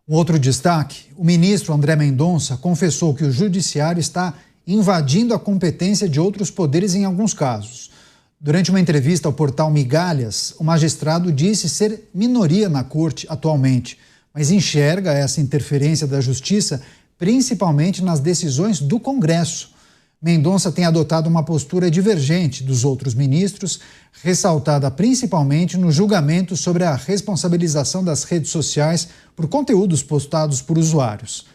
Um outro destaque: o ministro André Mendonça confessou que o judiciário está invadindo a competência de outros poderes em alguns casos. Durante uma entrevista ao portal Migalhas, o magistrado disse ser minoria na corte atualmente, mas enxerga essa interferência da justiça principalmente nas decisões do Congresso. Mendonça tem adotado uma postura divergente dos outros ministros, ressaltada principalmente no julgamento sobre a responsabilização das redes sociais por conteúdos postados por usuários.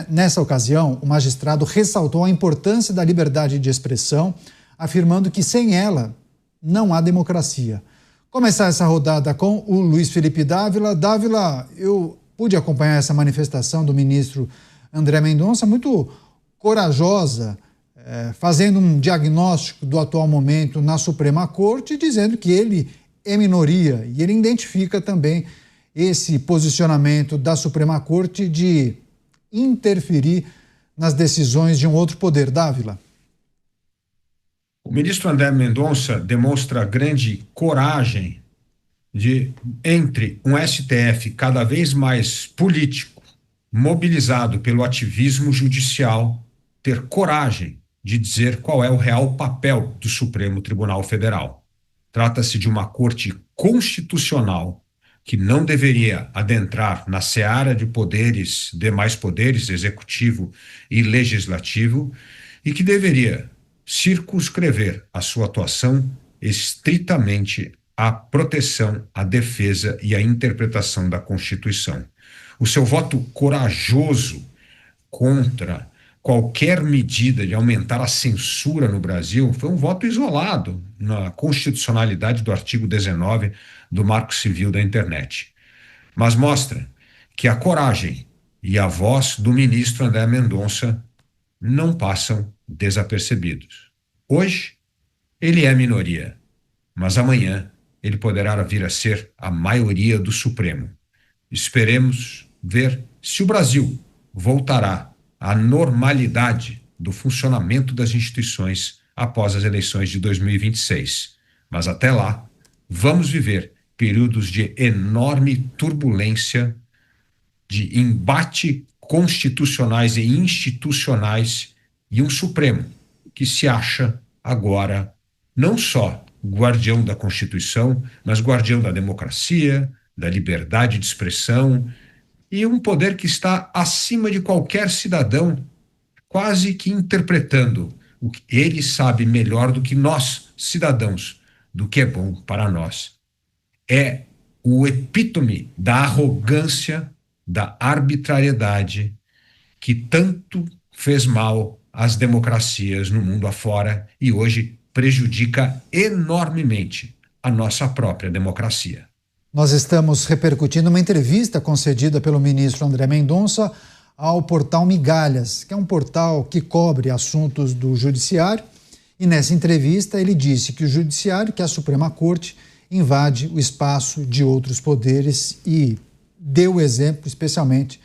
Nessa ocasião, o magistrado ressaltou a importância da liberdade de expressão, afirmando que sem ela não há democracia. Começar essa rodada com o Luiz Felipe Dávila. Dávila, eu pude acompanhar essa manifestação do ministro André Mendonça, muito corajosa, fazendo um diagnóstico do atual momento na Suprema Corte, dizendo que ele é minoria. E ele identifica também esse posicionamento da Suprema Corte de interferir nas decisões de um outro poder. Dávila. O ministro André Mendonça demonstra grande coragem entre um STF cada vez mais político, mobilizado pelo ativismo judicial, ter coragem de dizer qual é o real papel do Supremo Tribunal Federal. Trata-se de uma corte constitucional que não deveria adentrar na seara de poderes, demais poderes, executivo e legislativo, e que deveria circunscrever a sua atuação estritamente à proteção, à defesa e à interpretação da Constituição. O seu voto corajoso contra qualquer medida de aumentar a censura no Brasil foi um voto isolado na constitucionalidade do artigo 19 do Marco Civil da Internet. Mas mostra que a coragem e a voz do ministro André Mendonça não passam desapercebidos. Hoje, ele é minoria, mas amanhã ele poderá vir a ser a maioria do Supremo. Esperemos ver se o Brasil voltará à normalidade do funcionamento das instituições após as eleições de 2026. Mas até lá, vamos viver períodos de enorme turbulência, de embate constitucionais e institucionais e um Supremo que se acha agora não só guardião da Constituição, mas guardião da democracia, da liberdade de expressão e um poder que está acima de qualquer cidadão, quase que interpretando o que ele sabe melhor do que nós, cidadãos, do que é bom para nós. É o epítome da arrogância, da arbitrariedade que tanto fez mal às democracias no mundo afora e hoje prejudica enormemente a nossa própria democracia. Nós estamos repercutindo uma entrevista concedida pelo ministro André Mendonça ao portal Migalhas, que é um portal que cobre assuntos do judiciário, e nessa entrevista ele disse que o judiciário, que é a Suprema Corte, invade o espaço de outros poderes e deu o exemplo especialmente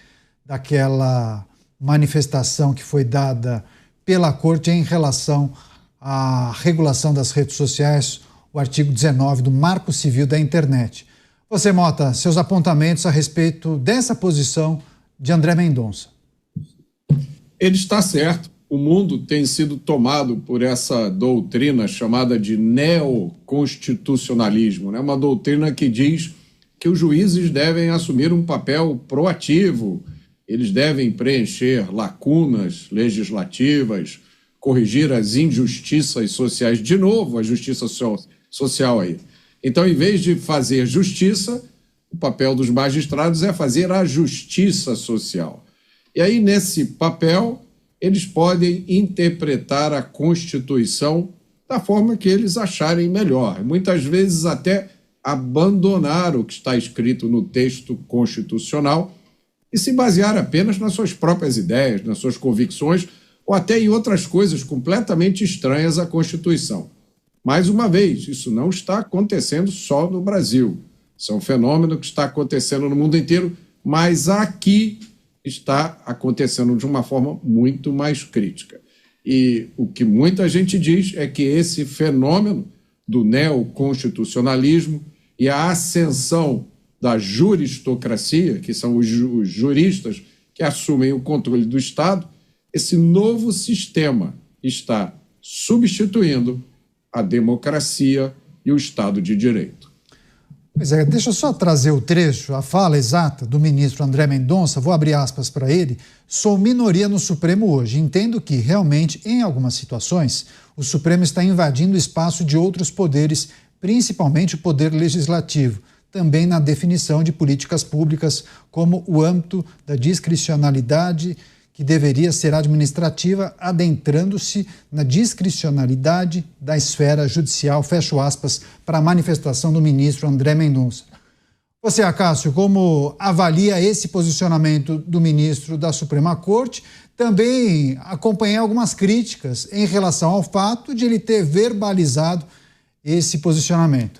daquela manifestação que foi dada pela Corte em relação à regulação das redes sociais, o artigo 19 do Marco Civil da Internet. Você, Mota, seus apontamentos a respeito dessa posição de André Mendonça. Ele está certo. O mundo tem sido tomado por essa doutrina chamada de neoconstitucionalismo, né? Uma doutrina que diz que os juízes devem assumir um papel proativo, eles devem preencher lacunas legislativas, corrigir as injustiças sociais. De novo, a justiça social aí. Então, em vez de fazer justiça, o papel dos magistrados é fazer a justiça social. E aí, nesse papel, eles podem interpretar a Constituição da forma que eles acharem melhor. Muitas vezes até abandonar o que está escrito no texto constitucional e se basear apenas nas suas próprias ideias, nas suas convicções, ou até em outras coisas completamente estranhas à Constituição. Mais uma vez, isso não está acontecendo só no Brasil. Isso é um fenômeno que está acontecendo no mundo inteiro, mas aqui está acontecendo de uma forma muito mais crítica. E o que muita gente diz é que esse fenômeno do neoconstitucionalismo e a ascensão da juristocracia, que são os juristas que assumem o controle do Estado, esse novo sistema está substituindo a democracia e o Estado de Direito. Pois é, deixa eu só trazer o trecho, a fala exata do ministro André Mendonça, vou abrir aspas para ele. Sou minoria no Supremo hoje. Entendo que, realmente, em algumas situações, o Supremo está invadindo o espaço de outros poderes, principalmente o poder legislativo, também na definição de políticas públicas, como o âmbito da discricionalidade, que deveria ser administrativa, adentrando-se na discricionalidade da esfera judicial, fecho aspas, para a manifestação do ministro André Mendonça. Você, Acácio, como avalia esse posicionamento do ministro da Suprema Corte? Também acompanhei algumas críticas em relação ao fato de ele ter verbalizado esse posicionamento.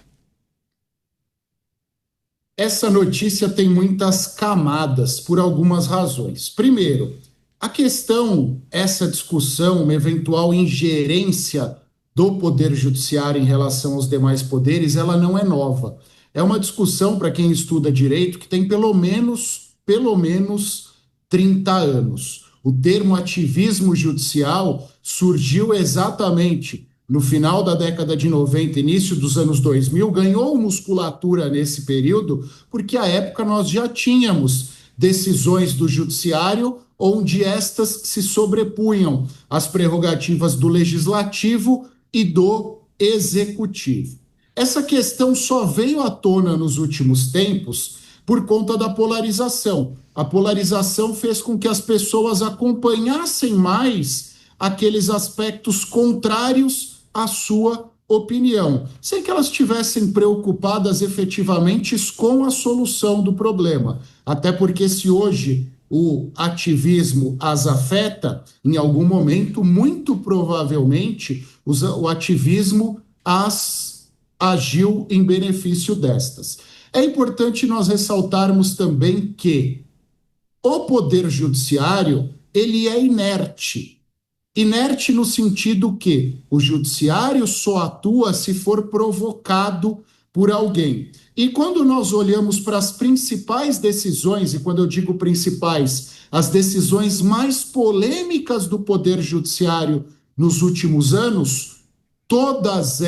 Essa notícia tem muitas camadas por algumas razões. Primeiro, a questão, essa discussão, uma eventual ingerência do Poder Judiciário em relação aos demais poderes, ela não é nova. É uma discussão, para quem estuda direito, que tem pelo menos 30 anos. O termo ativismo judicial surgiu exatamente no final da década de 90, início dos anos 2000, ganhou musculatura nesse período, porque à época nós já tínhamos decisões do judiciário onde estas se sobrepunham às prerrogativas do legislativo e do executivo. Essa questão só veio à tona nos últimos tempos por conta da polarização. A polarização fez com que as pessoas acompanhassem mais aqueles aspectos contrários à sua opinião, sem que elas estivessem preocupadas efetivamente com a solução do problema. Até porque se hoje o ativismo as afeta, em algum momento, muito provavelmente, o ativismo as agiu em benefício destas. É importante nós ressaltarmos também que o Poder Judiciário, ele é inerte. Inerte no sentido que o Judiciário só atua se for provocado por alguém. E quando nós olhamos para as principais decisões, e quando eu digo principais, as decisões mais polêmicas do Poder Judiciário nos últimos anos, todas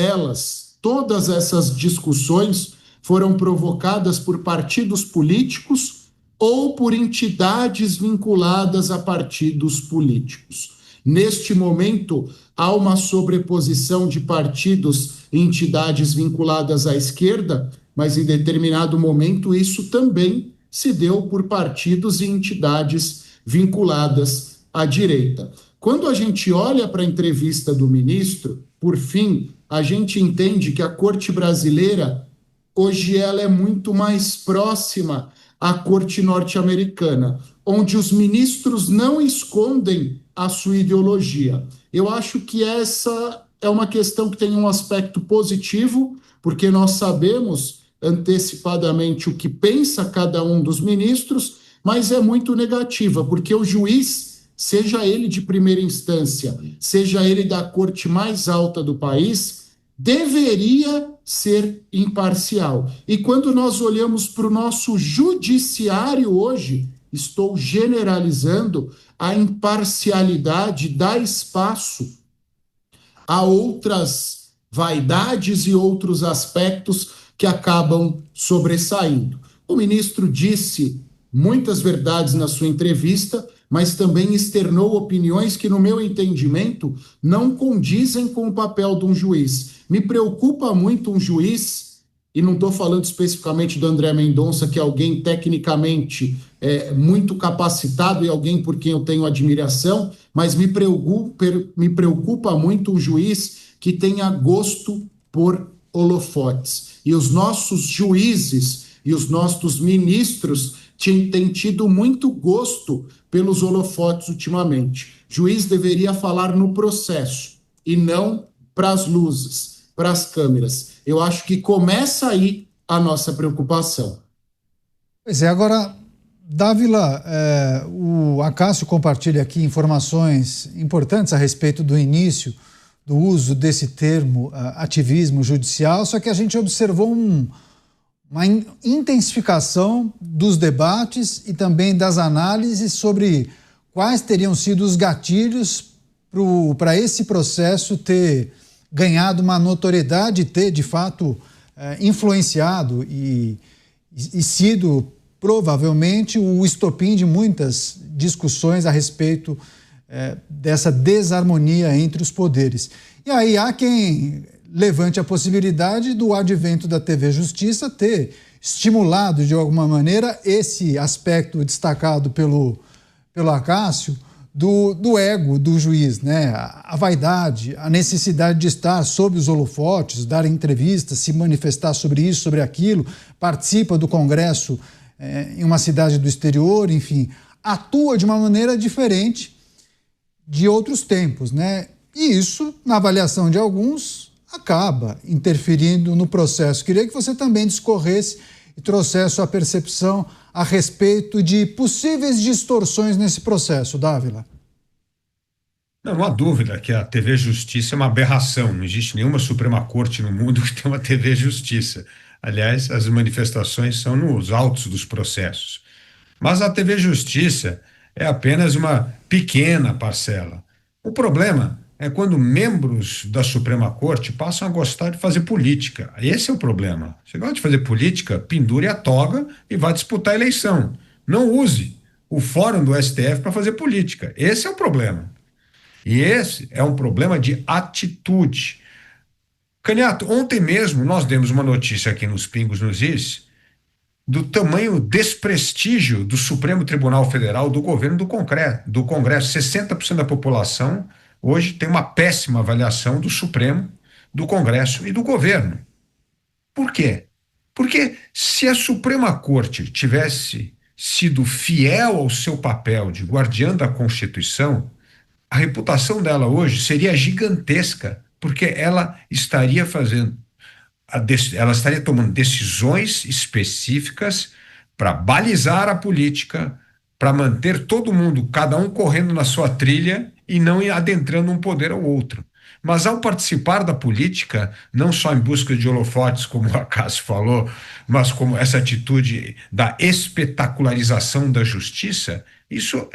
essas discussões foram provocadas por partidos políticos ou por entidades vinculadas a partidos políticos. Neste momento, há uma sobreposição de partidos e entidades vinculadas à esquerda, mas em determinado momento isso também se deu por partidos e entidades vinculadas à direita. Quando a gente olha para a entrevista do ministro, por fim, a gente entende que a Corte brasileira, hoje ela é muito mais próxima à Corte norte-americana, onde os ministros não escondem a sua ideologia. Eu acho que essa é uma questão que tem um aspecto positivo, porque nós sabemos antecipadamente o que pensa cada um dos ministros, mas é muito negativa, porque o juiz, seja ele de primeira instância, seja ele da corte mais alta do país, deveria ser imparcial. E quando nós olhamos para o nosso judiciário hoje, estou generalizando, a imparcialidade dá espaço a outras vaidades e outros aspectos que acabam sobressaindo. O ministro disse muitas verdades na sua entrevista, mas também externou opiniões que, no meu entendimento, não condizem com o papel de um juiz. Me preocupa muito um juiz, e não estou falando especificamente do André Mendonça, que é alguém tecnicamente muito capacitado e alguém por quem eu tenho admiração, mas me preocupa muito um juiz que tenha gosto por holofotes. E os nossos juízes e os nossos ministros têm tido muito gosto pelos holofotes ultimamente. Juiz deveria falar no processo e não para as luzes, para as câmeras. Eu acho que começa aí a nossa preocupação. Pois é, agora, Dávila, o Acácio compartilha aqui informações importantes a respeito do início do uso desse termo ativismo judicial, só que a gente observou uma intensificação dos debates e também das análises sobre quais teriam sido os gatilhos para esse processo ter ganhado uma notoriedade, ter de fato influenciado e sido provavelmente o estopim de muitas discussões a respeito dessa desarmonia entre os poderes. E aí há quem levante a possibilidade do advento da TV Justiça ter estimulado de alguma maneira esse aspecto destacado pelo Acácio do ego do juiz, né? A vaidade, a necessidade de estar sob os holofotes, dar entrevistas, se manifestar sobre isso, sobre aquilo, participa do Congresso em uma cidade do exterior, enfim, atua de uma maneira diferente de outros tempos, né? E isso, na avaliação de alguns, acaba interferindo no processo. Queria que você também discorresse e trouxesse sua percepção a respeito de possíveis distorções nesse processo, Dávila. Não há dúvida que a TV Justiça é uma aberração. Não existe nenhuma Suprema Corte no mundo que tenha uma TV Justiça. Aliás, as manifestações são nos autos dos processos. Mas a TV Justiça é apenas uma pequena parcela. O problema é quando membros da Suprema Corte passam a gostar de fazer política. Esse é o problema. Você gosta de fazer política, pendure a toga e vá disputar a eleição. Não use o fórum do STF para fazer política. Esse é o problema. E esse é um problema de atitude. Canhato, ontem mesmo nós demos uma notícia aqui nos Pingos nos Is do tamanho desprestígio do Supremo Tribunal Federal, do governo do Congresso. 60% da população hoje tem uma péssima avaliação do Supremo, do Congresso e do governo. Por quê? Porque se a Suprema Corte tivesse sido fiel ao seu papel de guardiã da Constituição, a reputação dela hoje seria gigantesca, porque ela estaria tomando decisões específicas para balizar a política, para manter todo mundo, cada um correndo na sua trilha e não adentrando um poder ao outro. Mas ao participar da política, não só em busca de holofotes, como o Acácio falou, mas como essa atitude da espetacularização da justiça, isso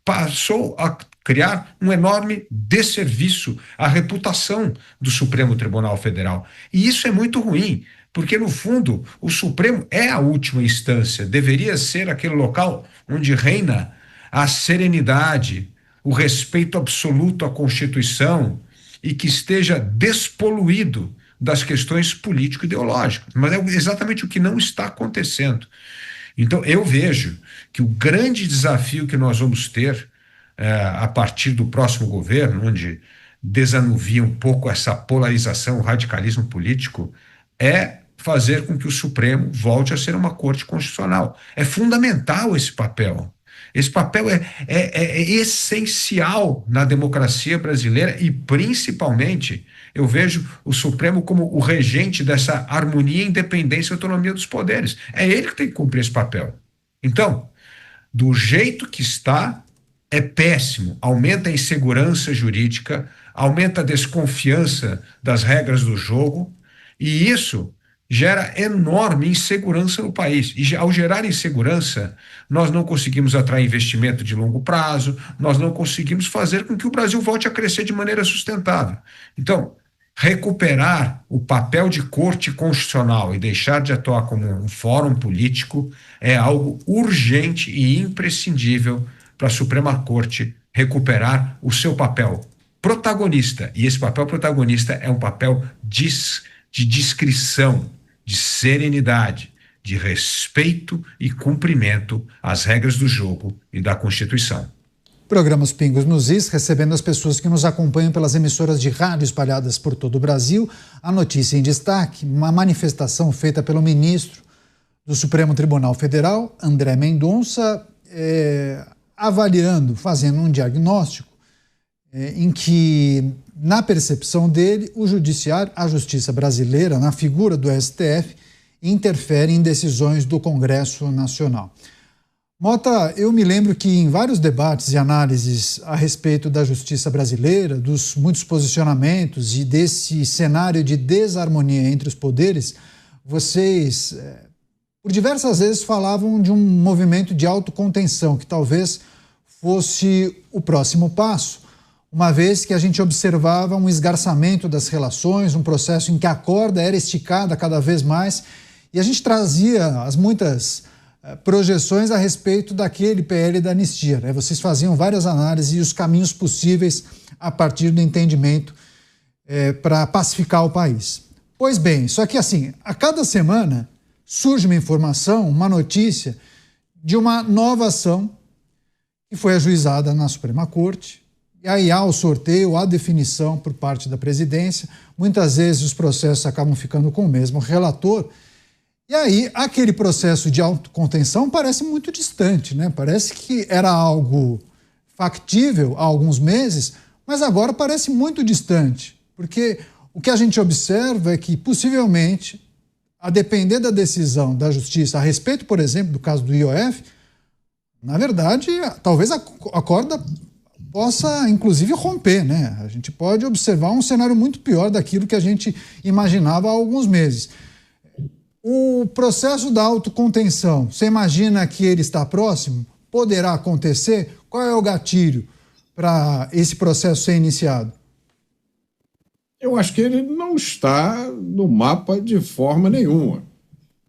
passou a criar um enorme desserviço à reputação do Supremo Tribunal Federal. E isso é muito ruim, porque, no fundo, o Supremo é a última instância, deveria ser aquele local onde reina a serenidade, o respeito absoluto à Constituição e que esteja despoluído das questões político-ideológicas. Mas é exatamente o que não está acontecendo. Então, eu vejo que o grande desafio que nós vamos ter a partir do próximo governo, onde desanuvia um pouco essa polarização, o radicalismo político, é fazer com que o Supremo volte a ser uma corte constitucional. É fundamental esse papel. Esse papel é essencial na democracia brasileira e, principalmente, eu vejo o Supremo como o regente dessa harmonia, independência e autonomia dos poderes. É ele que tem que cumprir esse papel. Então, do jeito que está, é péssimo. Aumenta a insegurança jurídica, aumenta a desconfiança das regras do jogo, e isso gera enorme insegurança no país. E ao gerar insegurança, nós não conseguimos atrair investimento de longo prazo, nós não conseguimos fazer com que o Brasil volte a crescer de maneira sustentável. Então, recuperar o papel de corte constitucional e deixar de atuar como um fórum político é algo urgente e imprescindível para a Suprema Corte recuperar o seu papel protagonista. E esse papel protagonista é um papel de discrição, de serenidade, de respeito e cumprimento às regras do jogo e da Constituição. Programa Os Pingos nos Is, recebendo as pessoas que nos acompanham pelas emissoras de rádio espalhadas por todo o Brasil. A notícia em destaque, uma manifestação feita pelo ministro do Supremo Tribunal Federal, André Mendonça, avaliando, fazendo um diagnóstico em que, na percepção dele, o judiciário, a justiça brasileira, na figura do STF, interfere em decisões do Congresso Nacional. Mota, eu me lembro que em vários debates e análises a respeito da justiça brasileira, dos muitos posicionamentos e desse cenário de desarmonia entre os poderes, vocês por diversas vezes falavam de um movimento de autocontenção, que talvez fosse o próximo passo, uma vez que a gente observava um esgarçamento das relações, um processo em que a corda era esticada cada vez mais, e a gente trazia as muitas projeções a respeito daquele PL da anistia, né? Vocês faziam várias análises e os caminhos possíveis a partir do entendimento para pacificar o país. Pois bem, só que assim, a cada semana surge uma informação, uma notícia de uma nova ação que foi ajuizada na Suprema Corte. E aí há o sorteio, há a definição por parte da presidência. Muitas vezes os processos acabam ficando com o mesmo relator. E aí aquele processo de autocontenção parece muito distante, né? Parece que era algo factível há alguns meses, mas agora parece muito distante. Porque o que a gente observa é que, possivelmente, a depender da decisão da Justiça a respeito, por exemplo, do caso do IOF, na verdade, talvez a corda possa, inclusive, romper, né? A gente pode observar um cenário muito pior daquilo que a gente imaginava há alguns meses. O processo da autocontenção, você imagina que ele está próximo? Poderá acontecer? Qual é o gatilho para esse processo ser iniciado? Eu acho que ele não está no mapa de forma nenhuma.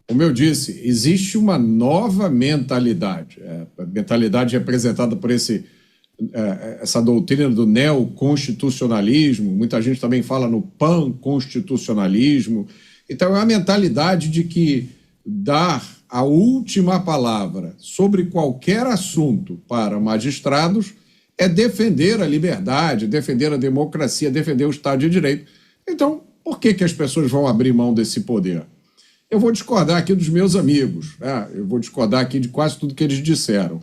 Como eu disse, existe uma nova mentalidade. A mentalidade representada por essa doutrina do neoconstitucionalismo, muita gente também fala no panconstitucionalismo. Então, é uma mentalidade de que dar a última palavra sobre qualquer assunto para magistrados é defender a liberdade, defender a democracia, defender o Estado de Direito. Então, por que as pessoas vão abrir mão desse poder? Eu vou discordar aqui dos meus amigos, né? Eu vou discordar aqui de quase tudo que eles disseram.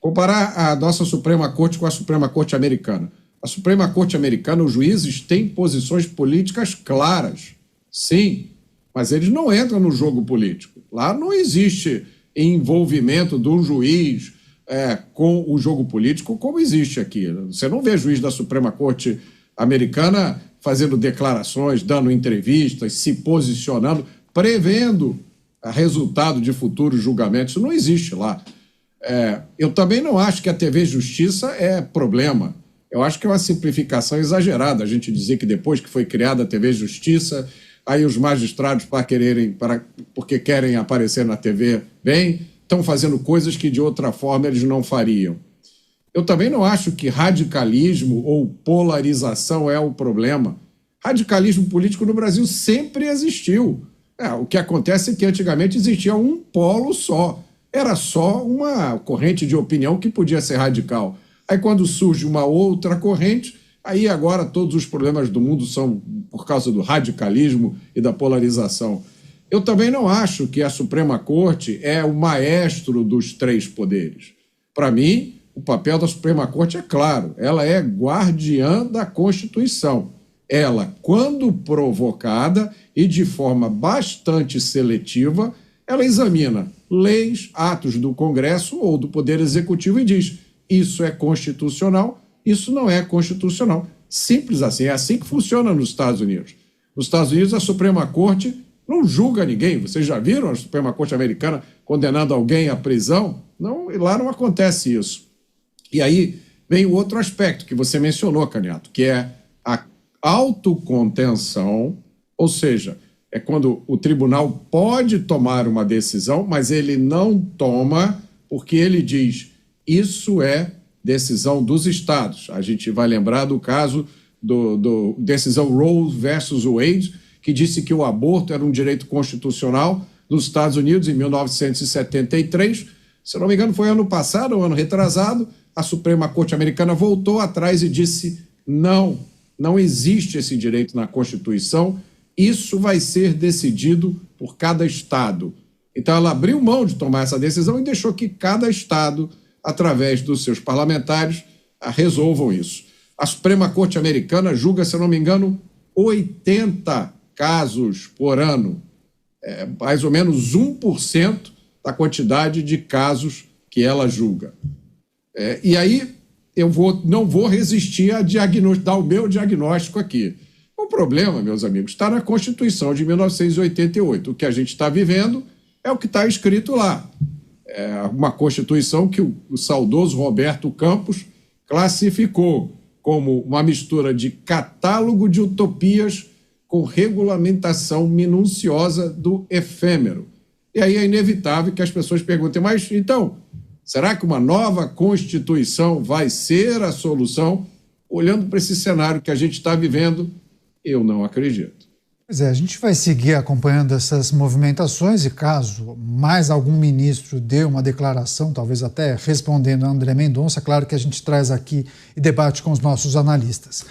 Comparar a nossa Suprema Corte com a Suprema Corte americana. A Suprema Corte americana, os juízes têm posições políticas claras, sim, mas eles não entram no jogo político. Lá não existe envolvimento de um juiz com o jogo político como existe aqui. Você não vê juiz da Suprema Corte americana fazendo declarações, dando entrevistas, se posicionando, prevendo resultado de futuros julgamentos. Isso não existe lá. Eu também não acho que a TV Justiça é problema. Eu acho que é uma simplificação exagerada a gente dizer que depois que foi criada a TV Justiça, aí os magistrados, porque querem aparecer na TV, estão fazendo coisas que de outra forma eles não fariam. Eu também não acho que radicalismo ou polarização é o problema. Radicalismo político no Brasil sempre existiu. O que acontece é que antigamente existia um polo só. Era só uma corrente de opinião que podia ser radical. Aí quando surge uma outra corrente, aí agora todos os problemas do mundo são por causa do radicalismo e da polarização. Eu também não acho que a Suprema Corte é o maestro dos três poderes. Para mim, o papel da Suprema Corte é claro. Ela é guardiã da Constituição. Ela, quando provocada e de forma bastante seletiva, ela examina leis, atos do Congresso ou do Poder Executivo e diz: isso é constitucional, isso não é constitucional. Simples assim, é assim que funciona nos Estados Unidos. Nos Estados Unidos, a Suprema Corte não julga ninguém. Vocês já viram a Suprema Corte americana condenando alguém à prisão? Não, lá não acontece isso. E aí vem o outro aspecto que você mencionou, Caniato, que é a autocontenção, ou seja, é quando o tribunal pode tomar uma decisão, mas ele não toma porque ele diz: isso é decisão dos estados. A gente vai lembrar do caso do decisão Roe versus Wade, que disse que o aborto era um direito constitucional nos Estados Unidos em 1973. Se não me engano, foi ano passado ou ano retrasado, a Suprema Corte americana voltou atrás e disse: não existe esse direito na Constituição, isso vai ser decidido por cada estado. Então ela abriu mão de tomar essa decisão e deixou que cada estado, através dos seus parlamentares, resolvam isso. A Suprema Corte americana julga, se eu não me engano, 80 casos por ano. Mais ou menos 1% da quantidade de casos que ela julga. E aí eu não vou resistir a dar o meu diagnóstico aqui. O problema, meus amigos, está na Constituição de 1988. O que a gente está vivendo É o que está escrito lá. É uma Constituição que o saudoso Roberto Campos classificou como uma mistura de catálogo de utopias com regulamentação minuciosa do efêmero. E aí é inevitável que as pessoas perguntem, mas então, será que uma nova Constituição vai ser a solução? Olhando para esse cenário que a gente está vivendo, eu não acredito. Pois é, a gente vai seguir acompanhando essas movimentações e caso mais algum ministro dê uma declaração, talvez até respondendo a André Mendonça, claro que a gente traz aqui e debate com os nossos analistas.